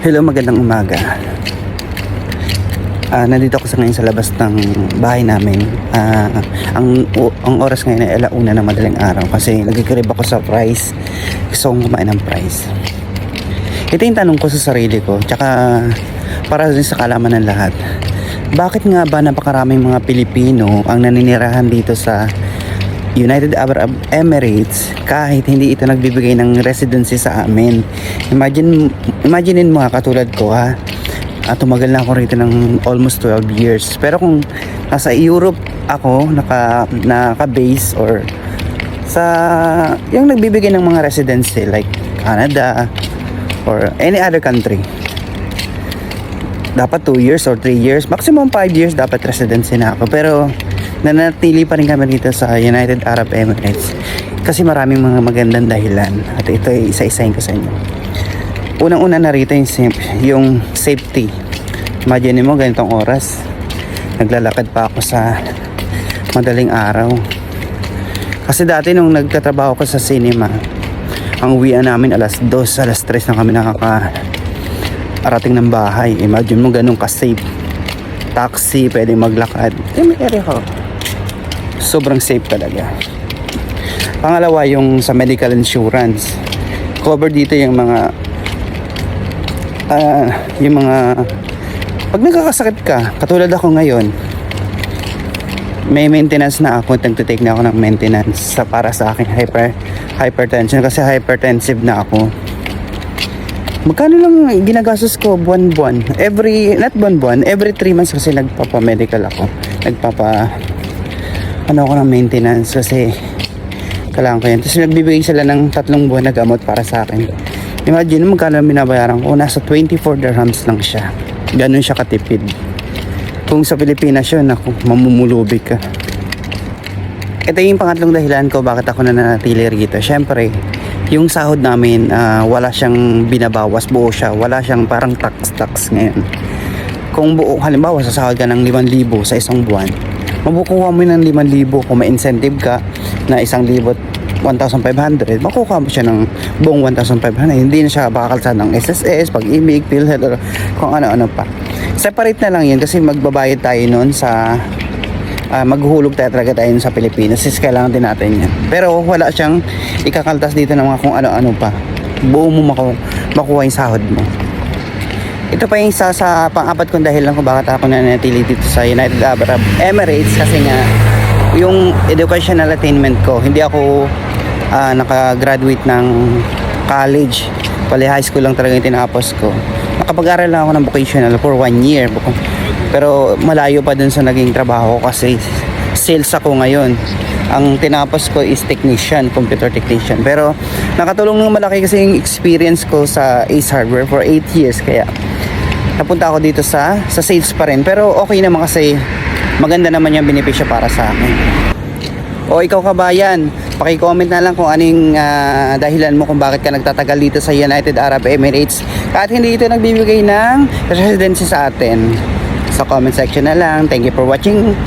Hello, magandang umaga. Nandito ako ngayon sa labas ng bahay namin. Ang oras ngayon ay alauna ng madaling araw kasi nagkikrib ako sa fries. Gusto kong kumain ng fries. Ito yung tanong ko sa sarili ko, tsaka para din sa kalaman ng lahat. Bakit nga ba napakaraming mga Pilipino ang naninirahan dito sa United Arab Emirates kahit hindi ito nagbibigay ng residency sa amin? Imaginein mo katulad ko tumagal na ako rito ng almost 12 years. Pero kung nasa Europe ako naka-base or sa yung nagbibigay ng mga residency like Canada or any other country, dapat 2 years or 3 years, maximum 5 years dapat residency na ako. Pero nanatili pa rin kami dito sa United Arab Emirates kasi maraming mga magandang dahilan at ito ay isa-isahin ko sa inyo. Unang-una na rito yung safety. Imagine mo ganitong oras naglalakad pa ako sa madaling araw kasi dati nung nagtatrabaho ko sa cinema, ang uwian namin alas 2, alas 3 na kami nakakarating ng bahay. Imagine mo ganun ka-safe. Taxi, pwede maglakad. May area ko. Sobrang safe talaga. Pangalawa, yung sa medical insurance. Cover dito yung mga pag nagkakasakit ka, katulad ako ngayon, may maintenance na ako, nagtitake na ako ng maintenance para sa aking hypertension kasi hypertensive na ako. Magkano lang ginagastos ko buwan-buwan? Every 3 months kasi nagpapa-medical ako. Ako ng maintenance kasi kailangan ko yan. Tapos nagbibigay sila ng 3 buwan na gamot para sa akin. Imagine magkano binabayaran ko, nasa 24 dirhams lang siya. Ganun siya katipid. Kung sa Pilipinas yun, mamumulubi ka. Ito yung pangatlong dahilan ko bakit ako nananatili rito. Syempre, yung sahod namin, wala siyang binabawas, buo siya. Wala siyang parang tax ngayon. Kung buo, halimbawa, sasahod ka ng 5,000 sa isang buwan, mabukuha mo ng 5,000. Kung may incentive ka na 1,500, makukuha mo siya ng buong 1,500. Hindi na siya bakakalsad ng SSS, Pag-ibig, PhilHealth, or kung ano-ano pa. Separate na lang yun kasi magbabayad tayo noon sa maghuhulog talaga tayo sa Pilipinas. Kasi kailangan din natin yan. Pero wala siyang ikakaltas dito ng mga kung ano-ano pa. Buo mo makuha yung sahod mo. Ito pa yung isa sa pang-apat kong dahilan kung bakit ako nanatili dito sa United Arab Emirates kasi nga yung educational attainment ko, hindi ako nakagraduate ng college, pali high school lang talaga yung tinapos ko. Nakapag-aral lang ako ng vocational for 1 year, pero malayo pa dun sa naging trabaho ko kasi sales ako ngayon. Ang tinapos ko is technician, computer technician, pero nakatulong ng malaki kasi yung experience ko sa Ace Hardware for 8 years, kaya napunta ako dito sa sales pa rin. Pero okay naman kasi maganda naman yung benepisyo para sa akin. O ikaw kabayan, paki-comment na lang kung anong dahilan mo kung bakit ka nagtatagal dito sa United Arab Emirates kahit hindi ito nagbibigay ng residency sa atin. Sa comment section na lang. Thank you for watching.